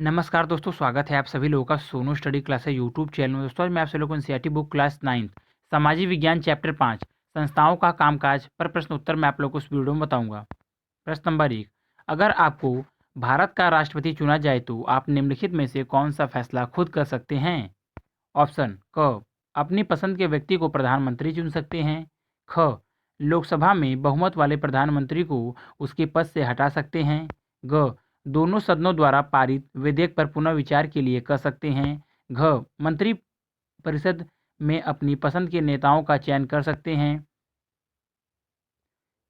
नमस्कार दोस्तों, स्वागत है आप सभी लोगों का सोनू स्टडी क्लास है यूट्यूब चैनल में। दोस्तों आज मैं आप सभी लोगों को एनसीईआरटी बुक क्लास 9 सामाजिक विज्ञान चैप्टर 5 संस्थाओं का कामकाज पर प्रश्न उत्तर मैं आप लोगों को इस वीडियो में बताऊंगा। प्रश्न नंबर 1, अगर आपको भारत का राष्ट्रपति चुना जाए तो आप निम्नलिखित में से कौन सा फैसला खुद कर सकते हैं? ऑप्शन क, अपनी पसंद के व्यक्ति को प्रधानमंत्री चुन सकते हैं। ख, लोकसभा में बहुमत वाले प्रधानमंत्री को उसके पद से हटा सकते हैं। ग, दोनों सदनों द्वारा पारित विधेयक पर पुनः विचार के लिए कर सकते हैं। घ, मंत्री परिषद में अपनी पसंद के नेताओं का चयन कर सकते हैं।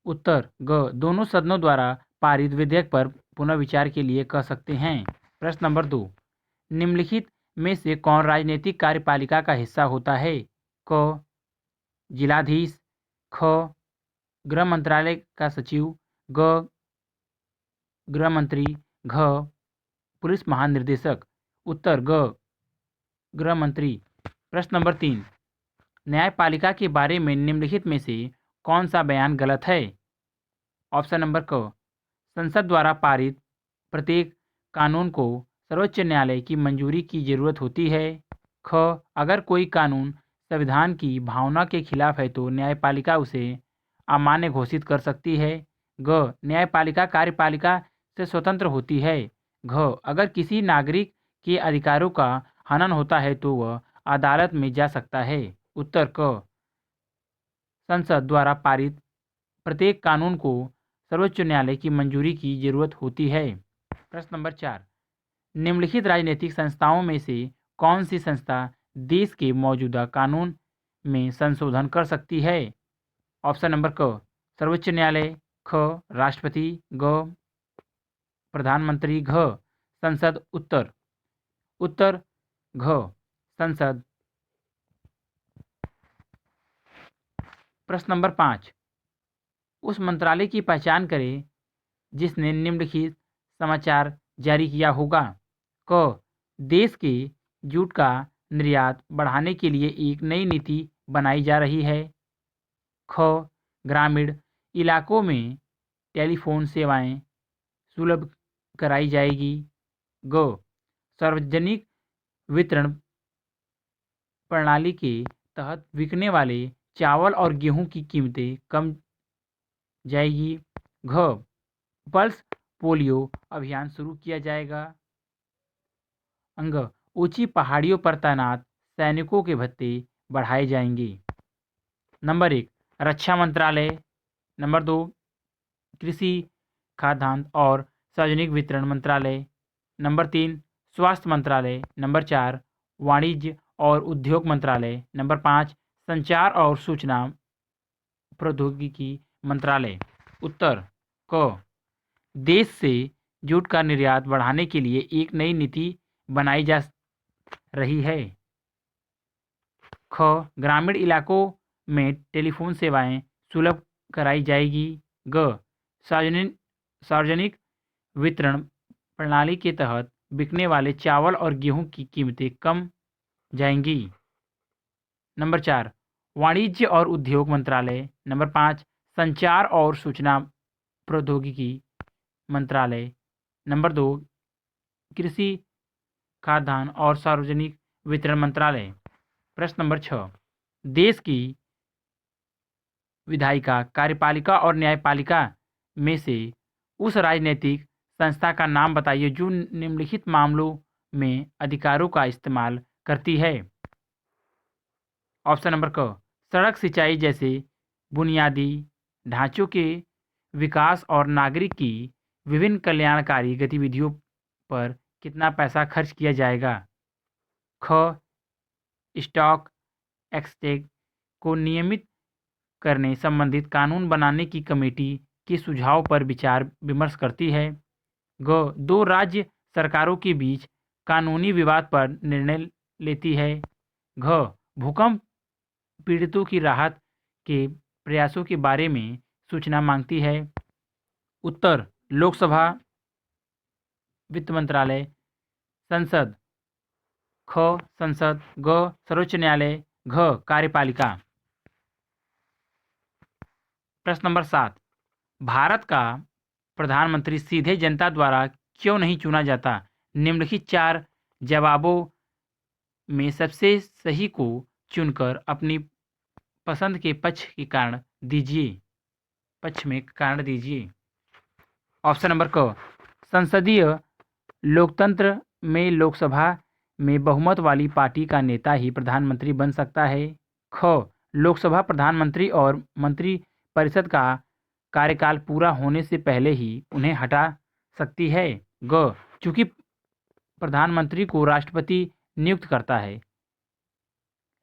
उत्तर ग, दोनों सदनों द्वारा पारित विधेयक पर पुनः विचार के लिए कर सकते हैं। प्रश्न नंबर 2, निम्नलिखित में से कौन राजनीतिक कार्यपालिका का हिस्सा होता है? क, जिलाधीश। ख, गृह मंत्रालय का सचिव। ग, गृह मंत्री। घ, पुलिस महानिर्देशक। उत्तर ग, गृह मंत्री। प्रश्न नंबर 3, न्यायपालिका के बारे में निम्नलिखित में से कौन सा बयान गलत है? ऑप्शन नंबर क, संसद द्वारा पारित प्रत्येक कानून को सर्वोच्च न्यायालय की मंजूरी की जरूरत होती है। ख, अगर कोई कानून संविधान की भावना के खिलाफ है तो न्यायपालिका उसे अमान्य घोषित कर सकती है। ग, न्यायपालिका कार्यपालिका से स्वतंत्र होती है। घ, अगर किसी नागरिक के अधिकारों का हनन होता है तो वह अदालत में जा सकता है। उत्तर क, संसद द्वारा पारित प्रत्येक कानून को सर्वोच्च न्यायालय की मंजूरी की जरूरत होती है। प्रश्न नंबर 4, निम्नलिखित राजनीतिक संस्थाओं में से कौन सी संस्था देश के मौजूदा कानून में संशोधन कर सकती है? ऑप्शन नंबर क, सर्वोच्च न्यायालय। ख, राष्ट्रपति। ग, प्रधानमंत्री। घ, संसद। उत्तर घ, संसद। प्रश्न नंबर 5, उस मंत्रालय की पहचान करें जिसने निम्नलिखित समाचार जारी किया होगा। क, देश के जूट का निर्यात बढ़ाने के लिए एक नई नीति बनाई जा रही है। ख, ग्रामीण इलाकों में टेलीफोन सेवाएं सुलभ कराई जाएगी। ग, सार्वजनिक वितरण प्रणाली के तहत बिकने वाले चावल और गेहूं की कीमतें कम जाएगी। घ, पल्स पोलियो अभियान शुरू किया जाएगा। अंग, ऊंची पहाड़ियों पर तैनात सैनिकों के भत्ते बढ़ाए जाएंगे। नंबर 1, रक्षा मंत्रालय। नंबर 2, कृषि खाद्यान्न और सार्वजनिक वितरण मंत्रालय। नंबर 3, स्वास्थ्य मंत्रालय। नंबर 4, वाणिज्य और उद्योग मंत्रालय। नंबर 5, संचार और सूचना प्रौद्योगिकी मंत्रालय। उत्तर क, देश से जूट का निर्यात बढ़ाने के लिए एक नई नीति बनाई जा रही है। ख, ग्रामीण इलाकों में टेलीफोन सेवाएं सुलभ कराई जाएगी। ग, सार्वजनिक सार्वजनिक वितरण प्रणाली के तहत बिकने वाले चावल और गेहूं की कीमतें कम जाएंगी। नंबर 4, वाणिज्य और उद्योग मंत्रालय। नंबर 5, संचार और सूचना प्रौद्योगिकी मंत्रालय। नंबर 2, कृषि खाद्यान्न और सार्वजनिक वितरण मंत्रालय। प्रश्न नंबर 6, देश की विधायिका कार्यपालिका और न्यायपालिका में से उस राजनीतिक संस्था का नाम बताइए जो निम्नलिखित मामलों में अधिकारों का इस्तेमाल करती है। ऑप्शन नंबर क, सड़क सिंचाई जैसे बुनियादी ढांचों के विकास और नागरिक की विभिन्न कल्याणकारी गतिविधियों पर कितना पैसा खर्च किया जाएगा। ख, स्टॉक एक्सचेंज को नियमित करने संबंधित कानून बनाने की कमेटी के सुझाव पर विचार विमर्श करती है। ग, दो राज्य सरकारों के बीच कानूनी विवाद पर निर्णय लेती है। घ, भूकंप पीड़ितों की राहत के प्रयासों के बारे में सूचना मांगती है। उत्तर, लोकसभा, वित्त मंत्रालय। संसद। ख, संसद। ग, सर्वोच्च न्यायालय। घ, कार्यपालिका। प्रश्न नंबर 7, भारत का प्रधानमंत्री सीधे जनता द्वारा क्यों नहीं चुना जाता? निम्नलिखित 4 जवाबों में सबसे सही को चुनकर अपनी पसंद के पक्ष में कारण दीजिए। ऑप्शन नंबर क, संसदीय लोकतंत्र में लोकसभा में बहुमत वाली पार्टी का नेता ही प्रधानमंत्री बन सकता है। ख, लोकसभा प्रधानमंत्री और मंत्रिपरिषद का कार्यकाल पूरा होने से पहले ही उन्हें हटा सकती है। ग, चूंकि प्रधानमंत्री को राष्ट्रपति नियुक्त करता है,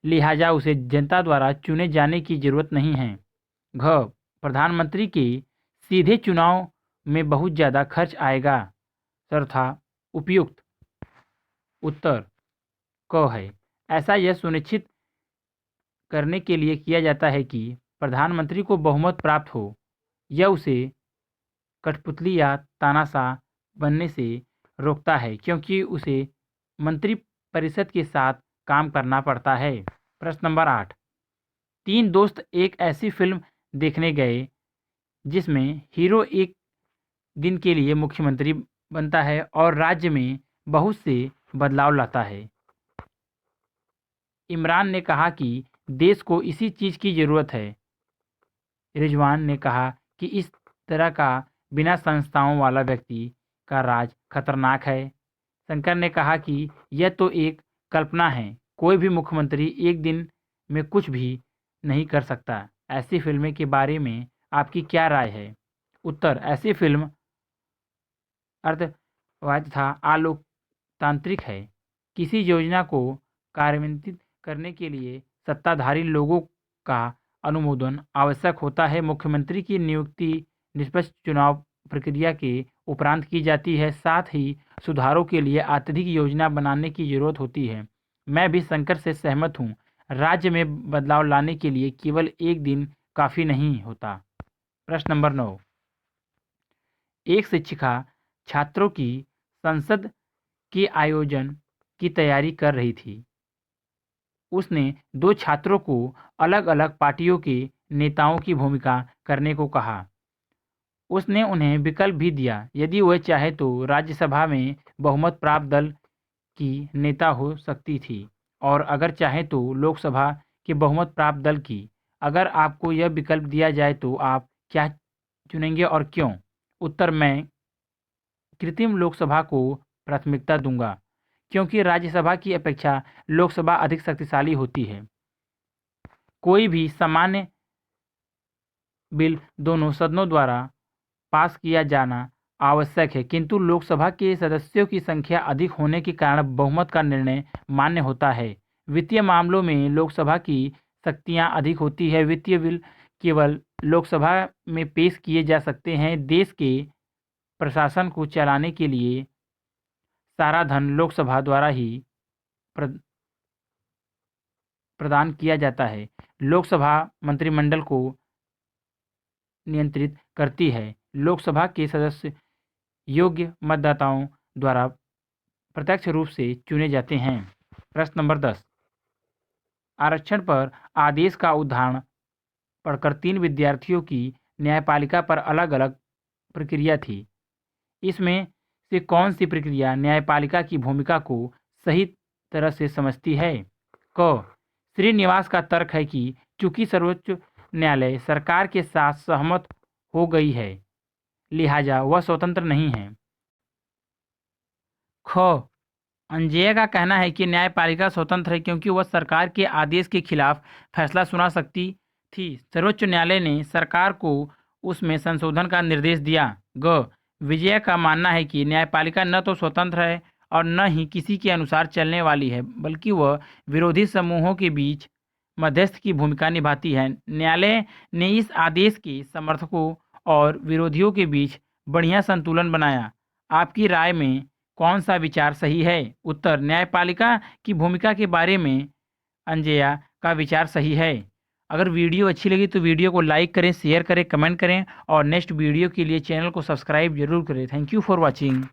लिहाजा उसे जनता द्वारा चुने जाने की जरूरत नहीं है। घ, प्रधानमंत्री के सीधे चुनाव में बहुत ज़्यादा खर्च आएगा तथा उपयुक्त उत्तर क है। ऐसा यह सुनिश्चित करने के लिए किया जाता है कि प्रधानमंत्री को बहुमत प्राप्त हो। यह उसे कठपुतली या तानाशाह बनने से रोकता है, क्योंकि उसे मंत्रिपरिषद के साथ काम करना पड़ता है। प्रश्न नंबर 8, 3 दोस्त एक ऐसी फिल्म देखने गए जिसमें हीरो एक दिन के लिए मुख्यमंत्री बनता है और राज्य में बहुत से बदलाव लाता है। इमरान ने कहा कि देश को इसी चीज़ की ज़रूरत है। रिजवान ने कहा कि इस तरह का बिना संस्थाओं वाला व्यक्ति का राज खतरनाक है। शंकर ने कहा कि यह तो एक कल्पना है, कोई भी मुख्यमंत्री एक दिन में कुछ भी नहीं कर सकता। ऐसी फिल्में के बारे में आपकी क्या राय है? उत्तर, ऐसी फिल्म अर्थवाद तथा आलोकतांत्रिक है। किसी योजना को कार्यान्वित करने के लिए सत्ताधारी लोगों का अनुमोदन आवश्यक होता है। मुख्यमंत्री की नियुक्ति निष्पक्ष चुनाव प्रक्रिया के उपरांत की जाती है। साथ ही सुधारों के लिए अत्यधिक योजना बनाने की जरूरत होती है। मैं भी शंकर से सहमत हूँ। राज्य में बदलाव लाने के लिए केवल एक दिन काफ़ी नहीं होता। प्रश्न नंबर 9, एक शिक्षिका छात्रों की संसद के आयोजन की तैयारी कर रही थी। उसने 2 छात्रों को अलग अलग पार्टियों के नेताओं की भूमिका करने को कहा। उसने उन्हें विकल्प भी दिया। यदि वह चाहे तो राज्यसभा में बहुमत प्राप्त दल की नेता हो सकती थी और अगर चाहे तो लोकसभा के बहुमत प्राप्त दल की। अगर आपको यह विकल्प दिया जाए तो आप क्या चुनेंगे और क्यों? उत्तर, मैं कृत्रिम लोकसभा को प्राथमिकता दूंगा, क्योंकि राज्यसभा की अपेक्षा लोकसभा अधिक शक्तिशाली होती है। कोई भी सामान्य बिल दोनों सदनों द्वारा पास किया जाना आवश्यक है, किंतु लोकसभा के सदस्यों की संख्या अधिक होने के कारण बहुमत का निर्णय मान्य होता है। वित्तीय मामलों में लोकसभा की शक्तियां अधिक होती है। वित्तीय बिल केवल लोकसभा में पेश किए जा सकते हैं। देश के प्रशासन को चलाने के लिए सारा धन लोकसभा द्वारा ही प्रदान किया जाता है। लोकसभा मंत्रिमंडल को नियंत्रित करती है। लोकसभा के सदस्य योग्य मतदाताओं द्वारा प्रत्यक्ष रूप से चुने जाते हैं। प्रश्न नंबर 10, आरक्षण पर आदेश का उदाहरण पढ़कर 3 विद्यार्थियों की न्यायपालिका पर अलग अलग प्रक्रिया थी। इसमें से कौन सी प्रक्रिया न्यायपालिका की भूमिका को सही तरह से समझती है? क, श्रीनिवास का तर्क है कि चूंकि सर्वोच्च न्यायालय सरकार के साथ सहमत हो गई है, लिहाजा वह स्वतंत्र नहीं है। ख, अंजय का कहना है कि न्यायपालिका स्वतंत्र है क्योंकि वह सरकार के आदेश के खिलाफ फैसला सुना सकती थी। सर्वोच्च न्यायालय ने सरकार को उसमें संशोधन का निर्देश दिया। ग, विजय का मानना है कि न्यायपालिका न तो स्वतंत्र है और न ही किसी के अनुसार चलने वाली है, बल्कि वह विरोधी समूहों के बीच मध्यस्थ की भूमिका निभाती है। न्यायालय ने इस आदेश के समर्थकों और विरोधियों के बीच बढ़िया संतुलन बनाया। आपकी राय में कौन सा विचार सही है? उत्तर, न्यायपालिका की भूमिका के बारे में अंजया का विचार सही है। अगर वीडियो अच्छी लगी तो वीडियो को लाइक करें, शेयर करें, कमेंट करें और नेक्स्ट वीडियो के लिए चैनल को सब्सक्राइब जरूर करें। Thank you for watching.